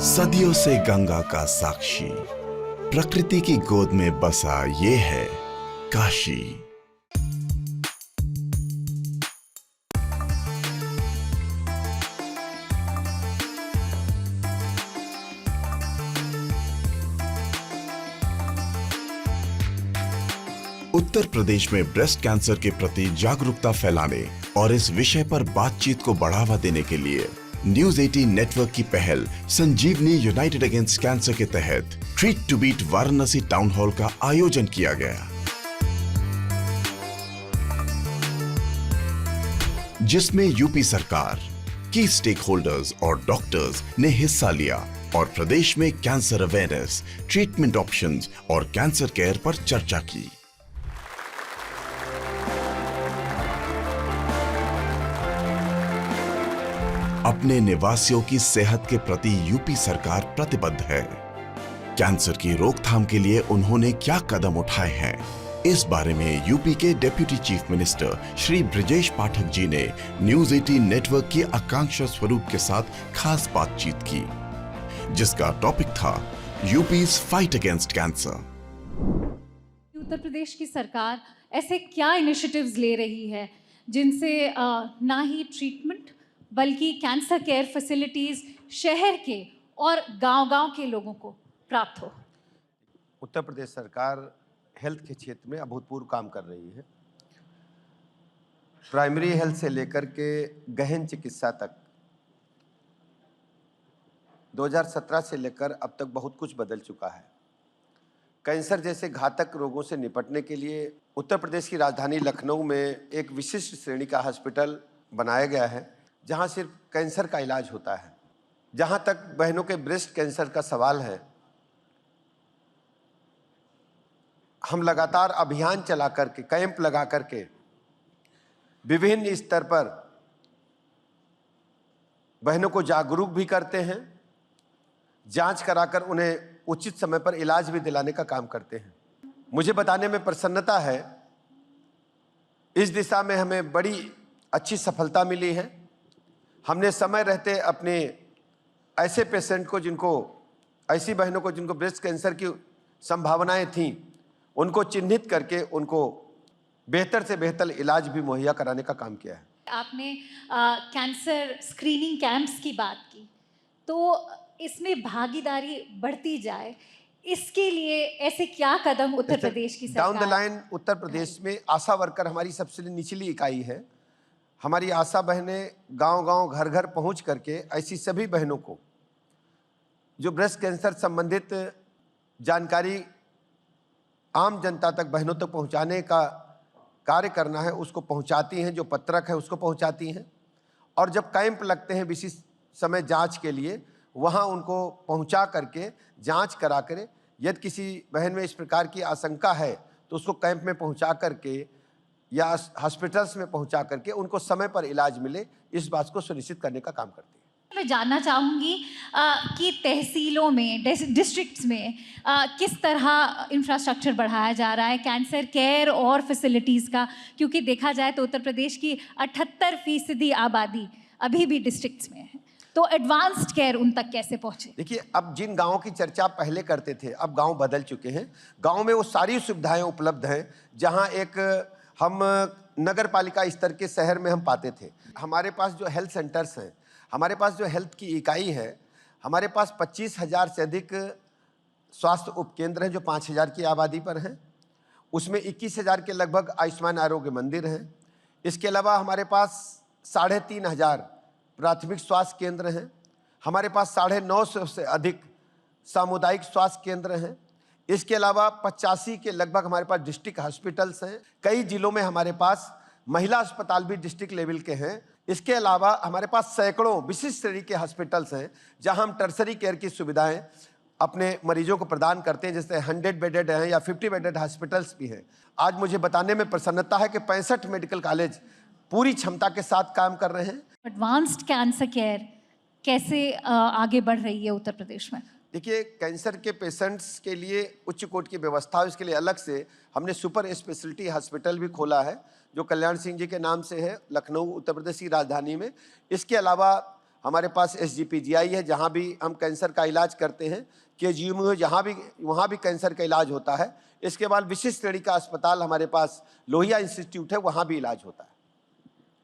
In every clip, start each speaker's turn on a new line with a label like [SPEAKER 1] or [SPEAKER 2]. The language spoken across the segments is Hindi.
[SPEAKER 1] सदियों से गंगा का साक्षी, प्रकृति की गोद में बसा ये है काशी। उत्तर प्रदेश में ब्रेस्ट कैंसर के प्रति जागरूकता फैलाने और इस विषय पर बातचीत को बढ़ावा देने के लिए न्यूज 18 नेटवर्क की पहल संजीवनी यूनाइटेड अगेंस्ट कैंसर के तहत treat to beat Varanasi town hall का आयोजन किया गया, जिसमें यूपी सरकार, की स्टेक होल्डर्स और डॉक्टर्स ने हिस्सा लिया और प्रदेश में कैंसर अवेयरनेस, ट्रीटमेंट ऑप्शंस और कैंसर केयर पर चर्चा की। अपने निवासियों की सेहत के प्रति यूपी सरकार प्रतिबद्ध है। कैंसर की रोकथाम के लिए उन्होंने क्या कदम उठाए हैं, इस बारे में यूपी के deputy chief minister Shri Brajesh Pathak ji ने न्यूज 18 नेटवर्क की आकांक्षा स्वरूप के साथ खास बातचीत की, जिसका टॉपिक था यूपी's fight against cancer.
[SPEAKER 2] Uttar Pradesh की सरकार ऐसे क्या इनिशिएटिव्स ले रही है जिनसे ना ही ट्रीटमेंट बल्कि कैंसर केयर फैसिलिटीज शहर के और गांव-गांव के लोगों को प्राप्त हो?
[SPEAKER 3] उत्तर प्रदेश सरकार हेल्थ के क्षेत्र में अभूतपूर्व काम कर रही है। प्राइमरी हेल्थ से लेकर के गहन चिकित्सा तक 2017 से लेकर अब तक बहुत कुछ बदल चुका है। कैंसर जैसे घातक रोगों से निपटने के लिए उत्तर प्रदेश की राजधानी लखनऊ में एक विशिष्ट श्रेणी का हॉस्पिटल बनाया गया है, जहां सिर्फ कैंसर का इलाज होता है। जहां तक बहनों के ब्रेस्ट कैंसर का सवाल है, हम लगातार अभियान चला करके, कैंप लगा करके विभिन्न स्तर पर बहनों को जागरूक भी करते हैं, जांच कराकर उन्हें उचित समय पर इलाज भी दिलाने का काम करते हैं। मुझे बताने में प्रसन्नता है, इस दिशा में हमें बड़ी अच्छी सफलता मिली है। हमने समय रहते अपने ऐसे पेशेंट को, ऐसी बहनों को जिनको ब्रेस्ट कैंसर की संभावनाएं थीं, उनको चिन्हित करके उनको बेहतर से बेहतर इलाज भी मुहैया कराने का काम किया है।
[SPEAKER 2] आपने कैंसर स्क्रीनिंग कैंप्स की बात की, तो इसमें भागीदारी बढ़ती जाए, इसके लिए ऐसे क्या कदम उत्तर प्रदेश की सरकार?
[SPEAKER 3] Down the line Uttar Pradesh में आशा वर्कर हमारी सबसे निचली इकाई है। हमारी आशा बहनें गांव-गांव, घर-घर पहुंच करके ऐसी सभी बहनों को जो ब्रेस्ट कैंसर संबंधित जानकारी आम जनता तक, बहनों तक पहुंचाने का कार्य करना है, उसको पहुंचाती हैं। जो पत्रक है उसको पहुंचाती हैं, और जब कैंप लगते हैं विशिष्ट समय जांच के लिए, वहां उनको पहुंचा करके जांच करा कर, यदि किसी बहन में इस प्रकार की आशंका है तो उसको कैंप में पहुंचा करके या हॉस्पिटल्स में पहुंचा करके उनको समय पर इलाज मिले, इस बात को सुनिश्चित करने का काम करती है।
[SPEAKER 2] मैं जानना चाहूँगी कि तहसीलों में, डिस्ट्रिक्ट्स में किस तरह इंफ्रास्ट्रक्चर बढ़ाया जा रहा है कैंसर केयर और फैसिलिटीज़ का, क्योंकि देखा जाए तो उत्तर प्रदेश की 78% आबादी अभी भी डिस्ट्रिक्ट्स में है, तो एडवांस्ड केयर उन तक कैसे पहुँचे?
[SPEAKER 3] देखिए, अब जिन गाँव की चर्चा पहले करते थे, अब गाँव बदल चुके हैं। गाँव में वो सारी सुविधाएँ उपलब्ध हैं जहाँ एक हम नगर पालिका स्तर के शहर में हम पाते थे। हमारे पास जो हेल्थ सेंटर्स हैं, हमारे पास जो हेल्थ की इकाई है, हमारे पास 25,000 से अधिक स्वास्थ्य उपकेंद्र हैं जो 5,000 की आबादी पर हैं। उसमें 21,000 के लगभग आयुष्मान आरोग्य मंदिर हैं। इसके अलावा हमारे पास 3,500 प्राथमिक स्वास्थ्य केंद्र हैं। हमारे पास 950 से अधिक सामुदायिक स्वास्थ्य केंद्र हैं। इसके अलावा 85 के लगभग हमारे पास डिस्ट्रिक्ट हॉस्पिटल्स हैं। कई जिलों में हमारे पास महिला अस्पताल भी डिस्ट्रिक्ट लेवल के हैं। इसके अलावा हमारे पास सैकड़ों विशिष्ट श्रेणी के हॉस्पिटल्स हैं जहां हम टर्सरी केयर की सुविधाएं अपने मरीजों को प्रदान करते हैं, जैसे 100 बेडेड हैं या 50 बेडेड हॉस्पिटल्स भी हैं। आज मुझे बताने में प्रसन्नता है कि 65 मेडिकल कॉलेज पूरी क्षमता के साथ काम कर रहे हैं।
[SPEAKER 2] एडवांस्ड कैंसर केयर कैसे आगे बढ़ रही है उत्तर प्रदेश में?
[SPEAKER 3] देखिए, कैंसर के पेशेंट्स के लिए उच्च कोटि की व्यवस्था है। इसके लिए अलग से हमने सुपर स्पेशलिटी हॉस्पिटल भी खोला है, जो कल्याण सिंह जी के नाम से है, लखनऊ उत्तर प्रदेश की राजधानी में। इसके अलावा हमारे पास SGPGI है जहाँ भी हम कैंसर का इलाज करते हैं, KGMU है वहाँ भी कैंसर का इलाज होता है। इसके बाद विशिष्ट श्रेणी का अस्पताल हमारे पास लोहिया इंस्टीट्यूट है, वहाँ भी इलाज होता है।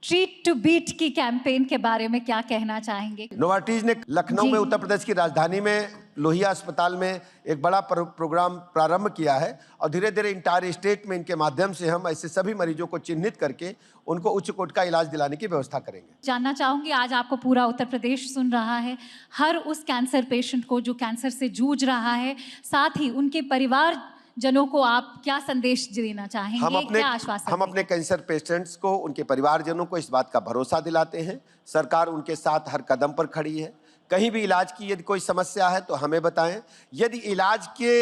[SPEAKER 2] ट्रीट टू बीट की कैंपेन के बारे में क्या कहना चाहेंगे?
[SPEAKER 3] नोवार्टिस ने लखनऊ
[SPEAKER 2] जी।
[SPEAKER 3] में, उत्तर प्रदेश की राजधानी में लोहिया अस्पताल में एक बड़ा प्रोग्राम प्रारंभ किया है और धीरे धीरे इंटायर स्टेट में इनके माध्यम से हम ऐसे सभी मरीजों को चिन्हित करके उनको उच्च कोटि का इलाज दिलाने की व्यवस्था करेंगे।
[SPEAKER 2] जानना चाहूंगी, आज आपको पूरा उत्तर प्रदेश सुन रहा है, हर उस कैंसर पेशेंट को जो कैंसर से जूझ रहा है, साथ ही उनके परिवार जनों को आप क्या संदेश देना चाहेंगे? क्या आश्वासन
[SPEAKER 3] हम अपने कैंसर पेशेंट्स को, उनके परिवारजनों को इस बात का भरोसा दिलाते हैं। सरकार उनके साथ हर कदम पर खड़ी है। कहीं भी इलाज की यदि कोई समस्या है तो हमें बताएं। यदि इलाज के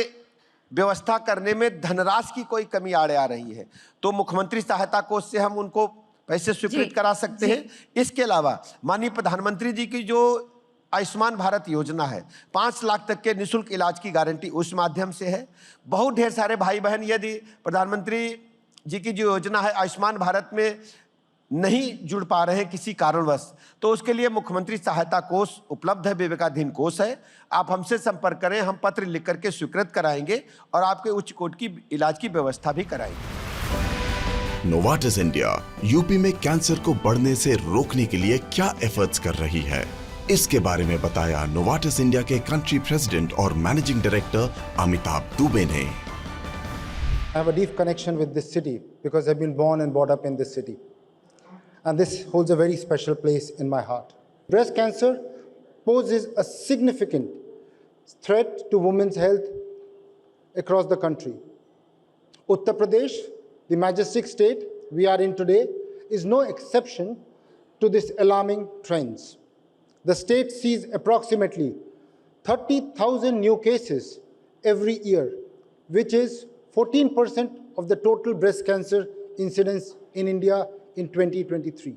[SPEAKER 3] व्यवस्था करने में धनराशि की कोई कमी आड़े आ रही है तो मुख्यमंत्री सहायता कोष से हम उनको पैसे स्वीकृत करा सकते हैं। इसके अलावा माननीय प्रधानमंत्री जी की जो आयुष्मान भारत योजना है, 5 लाख तक के निःशुल्क इलाज की गारंटी उस माध्यम से है। बहुत ढेर सारे भाई बहन यदि प्रधानमंत्री जी की जो योजना है आयुष्मान भारत में नहीं जुड़ पा रहे हैं किसी कारणवश, तो उसके लिए मुख्यमंत्री सहायता कोष उपलब्ध है, विवेकाधीन कोष है। आप हमसे संपर्क करें, हम पत्र लिख करके स्वीकृत कराएंगे और आपके उच्च कोटि की इलाज की व्यवस्था भी कराएंगे।
[SPEAKER 1] नोवार्टिस इंडिया यूपी में कैंसर को बढ़ने से रोकने के लिए क्या एफर्ट्स कर रही है, इसके बारे में बताया नोवार्टिस इंडिया के कंट्री प्रेसिडेंट और मैनेजिंग डायरेक्टर अमिताभ दुबे ने।
[SPEAKER 4] I have a deep connection with this city because I've been born and brought up in this city. And this holds a very special place in my heart. Breast cancer poses a significant threat to women's health across the country. Uttar Pradesh, the majestic state we are in today, is no exception to this alarming trends. The state sees approximately 30,000 new cases every year, which is 14% of the total breast cancer incidence in India in 2023.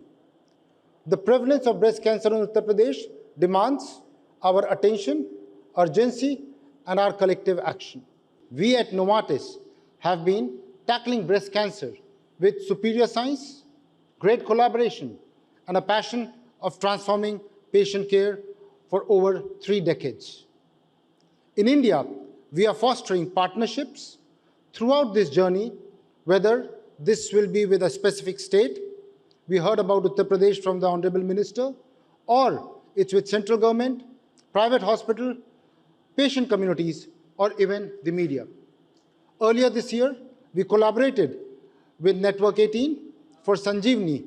[SPEAKER 4] The prevalence of breast cancer in Uttar Pradesh demands our attention, urgency, and our collective action. We at Novartis have been tackling breast cancer with superior science, great collaboration, and a passion of transforming patient care for over 3 decades. In India, we are fostering partnerships throughout this journey, whether this will be with a specific state, we heard about Uttar Pradesh from the Honorable Minister, or it's with central government, private hospital, patient communities, or even the media. Earlier this year, we collaborated with Network 18 for Sanjeevani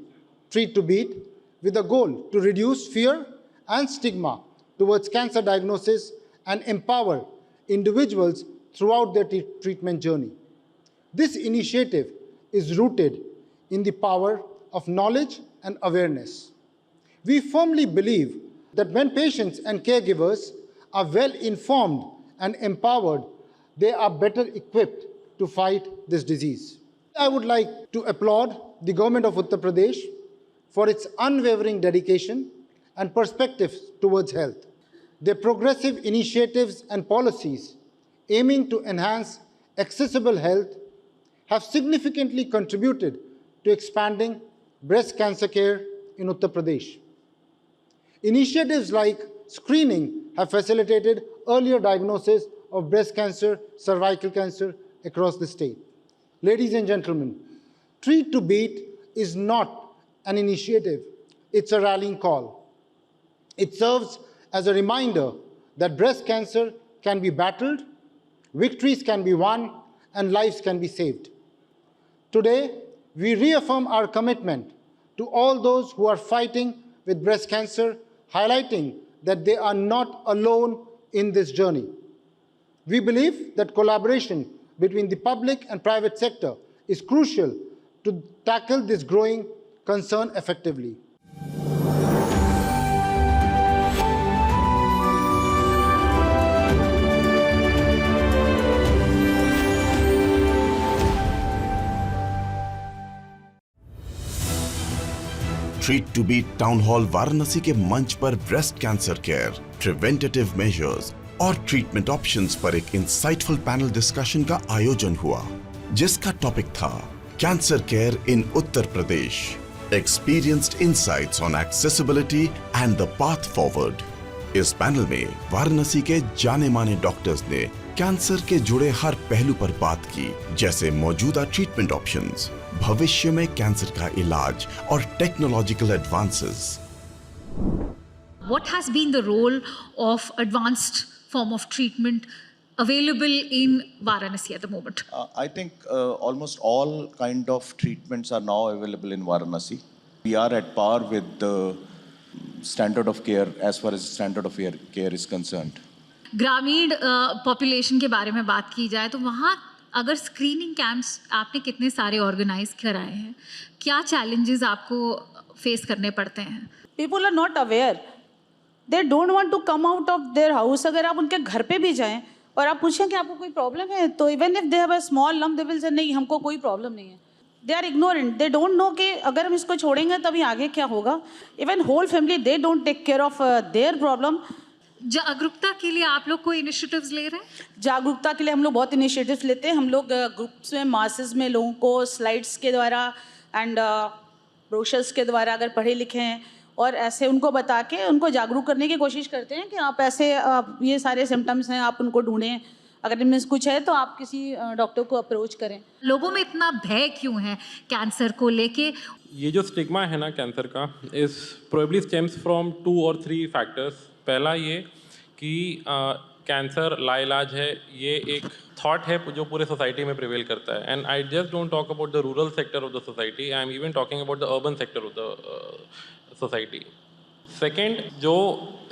[SPEAKER 4] Treat to Beat with a goal to reduce fear and stigma towards cancer diagnosis and empower individuals throughout their treatment journey. This initiative is rooted in the power of knowledge and awareness. We firmly believe that when patients and caregivers are well informed and empowered, they are better equipped to fight this disease. I would like to applaud the government of Uttar Pradesh for its unwavering dedication and perspectives towards health. Their progressive initiatives and policies aiming to enhance accessible health have significantly contributed to expanding breast cancer care in Uttar Pradesh. Initiatives like screening have facilitated earlier diagnosis of breast cancer, cervical cancer across the state. Ladies and gentlemen, Treat to Beat is not an initiative, it's a rallying call. It serves as a reminder that breast cancer can be battled, victories can be won, and lives can be saved. Today, we reaffirm our commitment to all those who are fighting with breast cancer, highlighting that they are not alone in this journey. We believe that collaboration between the public and private sector is crucial to tackle this growing concern effectively.
[SPEAKER 1] Treat to beat town hall Varanasi के मंच पर breast cancer care, preventive measures और ट्रीटमेंट ऑप्शंस पर एक इंसाइटफुल पैनल डिस्कशन का आयोजन हुआ, जिसका टॉपिक था cancer care in Uttar Pradesh. experienced insights on accessibility and the path forward. इस पैनल में वाराणसी के जाने माने डॉक्टर्स ने कैंसर के जुड़े हर पहलू पर बात की, जैसे मौजूदा ट्रीटमेंट ऑप्शंस, भविष्य में कैंसर का इलाज और technological advances.
[SPEAKER 2] What has been the role of advanced form of treatment available in Varanasi at the moment?
[SPEAKER 5] I think almost all kind of treatments are now available in Varanasi. We are at par with the standard of care as far as standard of care is concerned.
[SPEAKER 2] ग्रामीण पॉपुलेशन के बारे में बात की जाए तो वहाँ अगर स्क्रीनिंग कैंप्स आपने कितने सारे ऑर्गेनाइज कराए हैं, क्या चैलेंजेस आपको फेस करने पड़ते हैं?
[SPEAKER 6] People are not aware. They don't want to come out of their house. अगर आप उनके घर पे भी जाएं और आप पूछें कि आपको कोई प्रॉब्लम है, तो even if they have a small lump they will say नहीं, हमको कोई प्रॉब्लम नहीं है. They are ignorant. They don't know कि अगर हम इसको छोड़ेंगे तभी आगे क्या होगा. Even whole family they don't take care of their problem.
[SPEAKER 2] जागरूकता के लिए आप लोग कोई इनिशिएटिव्स ले रहे हैं?
[SPEAKER 6] जागरूकता के लिए हम लोग बहुत इनिशिएटिव्स लेते हैं. हम लोग ग्रुप्स में मासेस में लोगों को स्लाइड्स के द्वारा एंड ब्रोशर्स के द्वारा अगर पढ़े लिखे हैं और ऐसे उनको बता के उनको जागरूक करने की कोशिश करते हैं कि आप ऐसे ये सारे सिम्टम्स हैं, आप उनको ढूंढें, अगर इनमें कुछ है तो आप किसी डॉक्टर को अप्रोच करें.
[SPEAKER 2] लोगों में इतना भय क्यों है कैंसर को लेके?
[SPEAKER 7] ये जो स्टिग्मा है ना कैंसर का, इस probably stems from 2 or 3 factors. पहला ये कि कैंसर लाइलाज है, ये एक थॉट है जो पूरे सोसाइटी में प्रिवेल करता है. And I just don't talk about the rural sector of the society, I am even talking about the urban sector of the society. Second, जो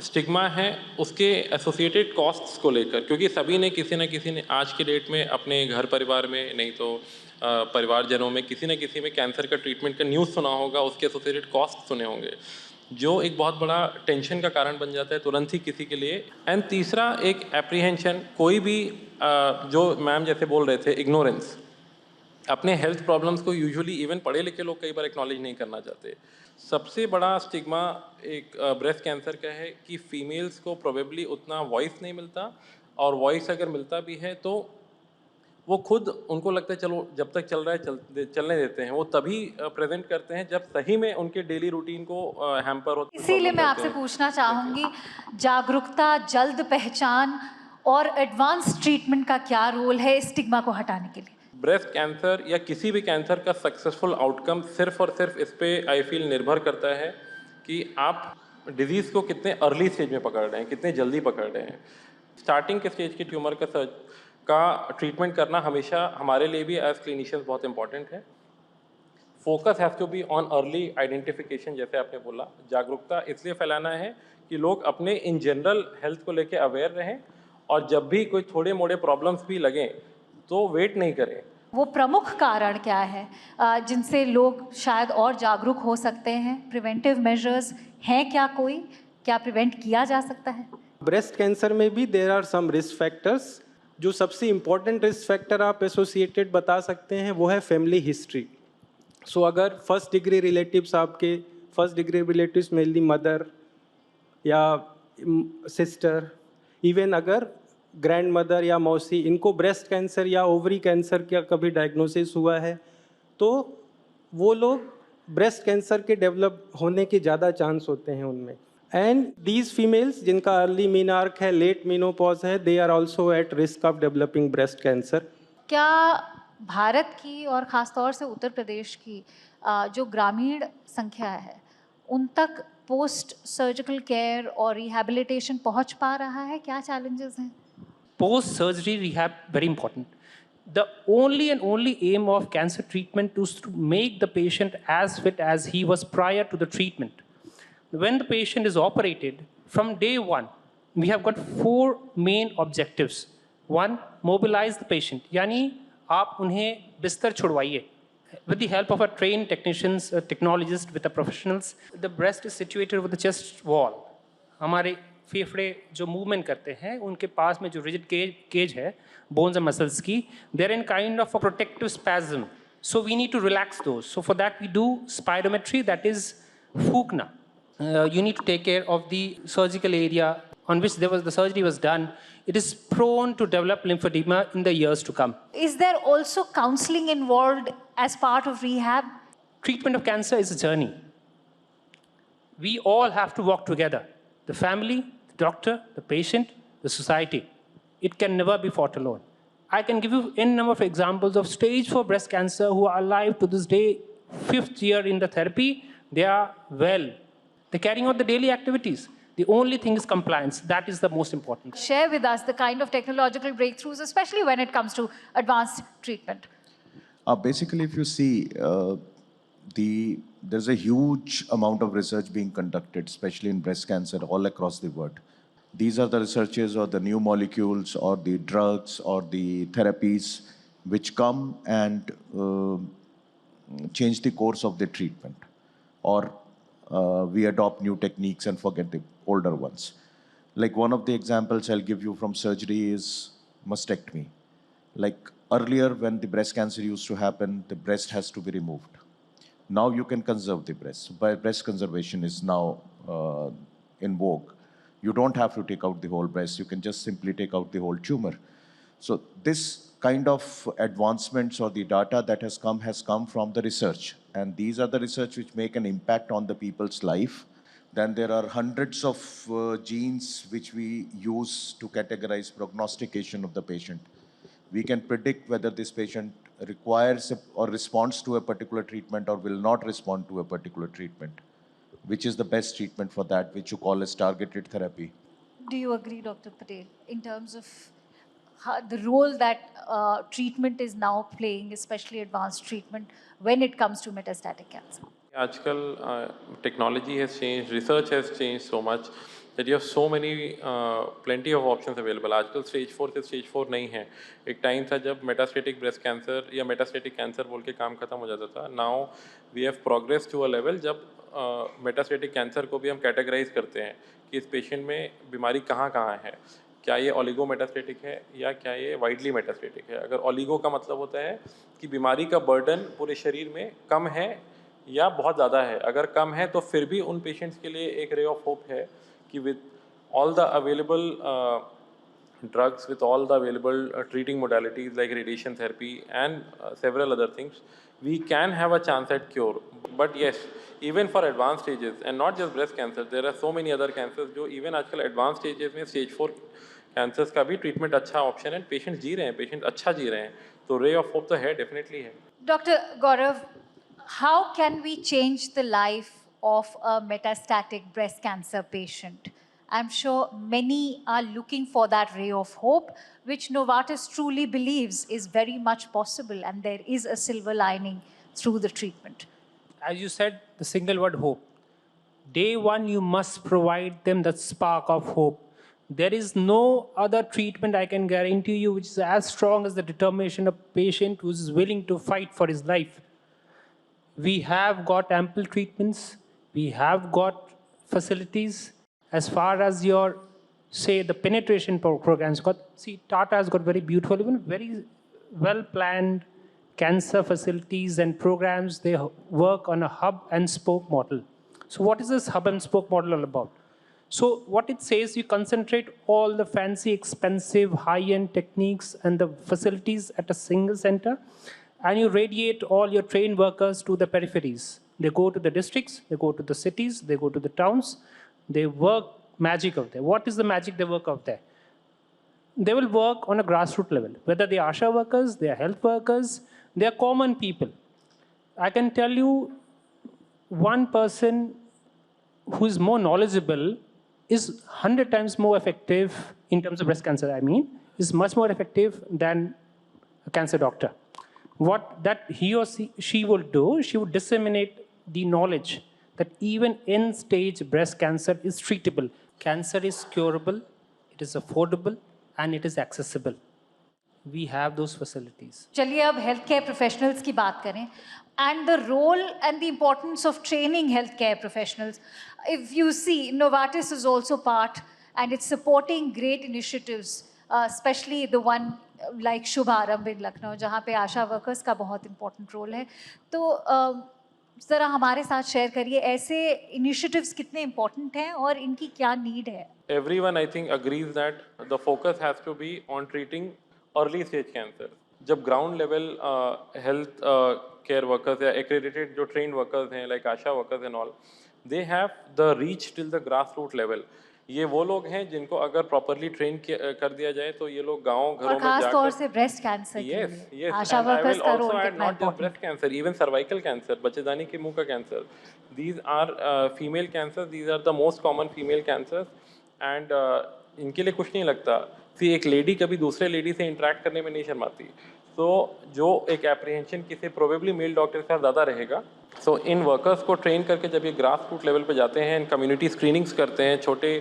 [SPEAKER 7] स्टिग्मा है उसके एसोसिएटेड कॉस्ट्स को लेकर, क्योंकि सभी ने किसी न आज के डेट में अपने घर परिवार में, नहीं तो परिवारजनों में किसी न किसी में कैंसर का ट्रीटमेंट का न्यूज़ सुना होगा, उसके एसोसिएटेड कॉस्ट सुने होंगे, जो एक बहुत बड़ा टेंशन का कारण बन जाता है तुरंत ही किसी के लिए. एंड तीसरा एक एप्रीहेंशन, कोई भी जो मैम जैसे बोल रहे थे, इग्नोरेंस. अपने हेल्थ प्रॉब्लम्स को यूजुअली इवन पढ़े लिखे लोग कई बार एक्नॉलेज नहीं करना चाहते. सबसे बड़ा स्टिग्मा एक ब्रेस्ट कैंसर का है कि फीमेल्स को प्रोबेबली उतना वॉइस नहीं मिलता, और वॉइस अगर मिलता भी है तो वो खुद उनको लगता है चलो जब तक चल रहा है चलने देते हैं. वो तभी प्रेजेंट करते हैं जब सही में उनके डेली रूटीन को हैम्पर होता है.
[SPEAKER 2] इसीलिए मैं आपसे पूछना चाहूँगी, जागरूकता, जल्द पहचान और एडवांस ट्रीटमेंट का क्या रोल है स्टिग्मा को हटाने के लिए?
[SPEAKER 7] ब्रेस्ट कैंसर या किसी भी कैंसर का सक्सेसफुल आउटकम सिर्फ और सिर्फ इस पे आई फील निर्भर करता है कि आप डिजीज़ को कितने अर्ली स्टेज में पकड़ रहे हैं, कितने जल्दी पकड़ रहे हैं. स्टार्टिंग के स्टेज के ट्यूमर का ट्रीटमेंट करना हमेशा हमारे लिए भी एज क्लिनिशियंस बहुत इंपॉर्टेंट है. Focus has to be on early identification. जैसे आपने बोला, जागरूकता इसलिए फैलाना है कि लोग अपने इन जनरल हेल्थ को लेके अवेयर रहें, और जब भी कोई थोड़े मोड़े प्रॉब्लम्स भी लगें तो वेट नहीं करें.
[SPEAKER 2] वो प्रमुख कारण क्या है जिनसे लोग शायद और जागरूक हो सकते हैं? प्रिवेंटिव मेजर्स हैं क्या, कोई क्या प्रिवेंट किया जा सकता है?
[SPEAKER 8] ब्रेस्ट कैंसर में भी there are some risk factors. जो सबसे इम्पॉर्टेंट रिस्क फैक्टर आप एसोसिएटेड बता सकते हैं वो है फैमिली हिस्ट्री. सो अगर first degree relatives mainly mother या सिस्टर, इवन अगर ग्रैंड मदर या मौसी, इनको ब्रेस्ट कैंसर या ओवरी कैंसर का कभी डायग्नोसिस हुआ है, तो वो लोग ब्रेस्ट कैंसर के डेवलप होने के ज़्यादा चांस होते हैं उनमें. एंड दीज फीमेल्स जिनका अर्ली मीनार्क है, लेट मीनोपॉज है, they are also at risk of developing breast cancer.
[SPEAKER 2] क्या भारत की और ख़ासतौर से उत्तर प्रदेश की जो ग्रामीण संख्या है उन तक पोस्ट सर्जिकल केयर और रिहैबिलिटेशन पहुंच पा रहा है? क्या चैलेंजेस हैं?
[SPEAKER 9] Post-surgery rehab, very important. The only and only aim of cancer treatment is to make the patient as fit as he was prior to the treatment. When the patient is operated, from day one, we have got 4 main objectives. 1, mobilize the patient. यानी आप उन्हें बिस्तर छुड़वाइए. With the help of our trained technicians, technologists, with the professionals, the breast is situated with the chest wall. हमारे फेफड़े जो मूवमेंट करते हैं उनके पास में जो रिजिड केज है बोन्स एंड मसल्स की, they're in kind of a protective spasm, so we need to relax those. So for that we do spirometry, that is फूकना. You need to take care of the surgical area on which the surgery was done. It is prone to develop lymphedema in the years to come.
[SPEAKER 2] Is there also counseling involved as part of rehab?
[SPEAKER 9] treatment of cancer is a journey. We all have to walk together. The family, the doctor, the patient, the society. It can never be fought alone. I can give you n number of examples of stage 4 breast cancer who are alive to this day, 5th year in the therapy. They are well. They're carrying out the daily activities. The only thing is compliance. That is the most important.
[SPEAKER 2] Share with us the kind of technological breakthroughs, especially when it comes to advanced treatment.
[SPEAKER 5] Basically, if you see, there's a huge amount of research being conducted, especially in breast cancer, all across the world. These are the researches or the new molecules or the drugs or the therapies which come and change the course of the treatment. Or we adopt new techniques and forget the older ones. Like one of the examples I'll give you from surgery is mastectomy. Like earlier when the breast cancer used to happen, the breast has to be removed. Now you can conserve the breast. Breast conservation is now in vogue. You don't have to take out the whole breast. You can just simply take out the whole tumor. So this kind of advancements or the data that has come from the research. And these are the research which make an impact on the people's life. Then there are hundreds of genes which we use to categorize prognostication of the patient. We can predict whether this patient requires or responds to a particular treatment or will not respond to a particular treatment, which is the best treatment for that, which you call as targeted therapy.
[SPEAKER 2] Do you agree, Dr. Patel, in terms of the role that treatment is now playing, especially advanced treatment, when it comes to metastatic cancer?
[SPEAKER 7] आजकल technology has changed, research has changed so much that you have so many plenty of options available. आजकल stage 4 से stage 4 नहीं है. एक time था जब metastatic breast cancer या metastatic cancer बोल के काम खत्म हो जाता था. Now we have progressed to a level जब metastatic cancer को भी हम categorize करते हैं कि इस patient में बीमारी कहाँ है. क्या ये ओलिगोमेटास्टेटिक है या क्या ये वाइडली मेटास्टेटिक है. अगर ओलिगो का मतलब होता है कि बीमारी का बर्डन पूरे शरीर में कम है या बहुत ज़्यादा है. अगर कम है तो फिर भी उन पेशेंट्स के लिए एक रे ऑफ होप है कि with all the available drugs, with all the available treating modalities like radiation therapy and several other things, we can have a chance at cure. But yes, even for advanced stages, and not just breast cancer, there are so many other cancers जो even आजकल advanced stages में stage 4 cancers का भी treatment अच्छा option है. Patients जी रहे हैं, patients अच्छा जी रहे हैं. तो ray of hope तो है, definitely है.
[SPEAKER 2] Dr. Gaurav, how can we change the life of a metastatic breast cancer patient? I'm sure many are looking for that ray of hope, which Novartis truly believes is very much possible, and there is a silver lining through the treatment.
[SPEAKER 9] As you said, the single word hope. Day one, you must provide them the spark of hope. There is no other treatment I can guarantee you which is as strong as the determination of a patient who is willing to fight for his life. We have got ample treatments. We have got facilities. As far as your, say, the penetration programs got, see, Tata has got very beautiful, even very well-planned cancer facilities and programs. They work on a hub and spoke model. So what is this hub and spoke model all about? So what it says, you concentrate all the fancy, expensive, high-end techniques and the facilities at a single center, and you radiate all your trained workers to the peripheries. They go to the districts, they go to the cities, they go to the towns. They work magic out there. What is the magic they work out there? They will work on a grassroots level. Whether they are ASHA workers, they are health workers, they are common people. I can tell you one person who is more knowledgeable is 100 times more effective in terms of breast cancer, is much more effective than a cancer doctor. What that he or she will do, she would disseminate the knowledge that even end-stage breast cancer is treatable. Cancer is curable, it is affordable, and it is accessible. We have those facilities.
[SPEAKER 2] चलिए अब healthcare professionals की बात करें, and the role and the importance of training healthcare professionals. If you see, Novartis is also part, and it's supporting great initiatives, especially the one like Shubharambh in Lucknow, जहाँ पे आशा workers का बहुत important role है. तो ज़रा हमारे साथ शेयर करिए ऐसे इनिशिएटिव्स कितने इम्पोर्टेंट हैं और इनकी क्या नीड है.
[SPEAKER 7] Everyone, I think, agrees that the focus has to be on treating early stage cancer. जब ground level health care workers या accredited जो trained workers हैं like Asha workers and all, they have the reach till the grassroots level. ये वो लोग हैं जिनको अगर properly train कर दिया जाए तो ये लोग गाँव घरों में
[SPEAKER 2] खास तौर
[SPEAKER 7] जाकर
[SPEAKER 2] से breast cancer
[SPEAKER 7] yes,
[SPEAKER 2] Asha
[SPEAKER 7] and I
[SPEAKER 2] workers
[SPEAKER 7] will
[SPEAKER 2] का
[SPEAKER 7] also
[SPEAKER 2] रोल
[SPEAKER 7] add
[SPEAKER 2] कितना
[SPEAKER 7] not just
[SPEAKER 2] important
[SPEAKER 7] breast cancer, even cervical cancer, बच्चेदानी के मुंह का cancer. These are female cancers. These are the most common female cancers, and इनके लिए कुछ नहीं लगता. See, एक लेडी कभी दूसरे लेडी से इंटरेक्ट करने में नहीं शर्माती. तो जो एक एप्रीहेंशन किसी प्रोबेबली मेल डॉक्टर के साथ ज़्यादा रहेगा. सो इन वर्कर्स को ट्रेन करके जब ये ग्रास रूट लेवल पे जाते हैं, कम्युनिटी स्क्रीनिंग्स करते हैं छोटे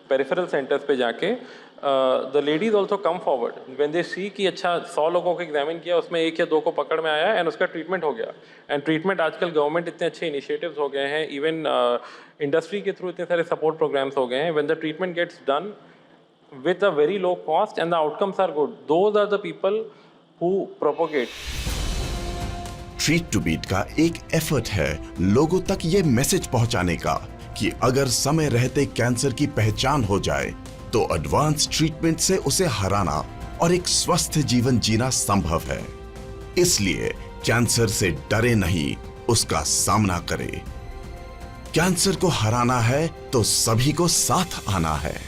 [SPEAKER 7] पेरिफेरल सेंटर्स पे जाके, the ladies also come forward when they see कि अच्छा 100 लोगों को एग्जामिन किया, उसमें 1 या 2 को पकड़ में आया एंड उसका ट्रीटमेंट हो गया. एंड ट्रीटमेंट आजकल गवर्नमेंट इतने अच्छे इनिशिएटिव्स हो गए हैं, इवन इंडस्ट्री के थ्रू इतने सारे सपोर्ट प्रोग्राम्स हो गए हैं. When the treatment gets done with a very low cost and the outcomes are good, those are the people who propagate.
[SPEAKER 1] Treat to beat का एक एफर्ट है लोगों तक ये मैसेज पहुंचाने का कि अगर समय रहते कैंसर की पहचान हो जाए तो एडवांस ट्रीटमेंट से उसे हराना और एक स्वस्थ जीवन जीना संभव है. इसलिए कैंसर से डरे नहीं, उसका सामना करें. कैंसर को हराना है तो सभी को साथ आना है.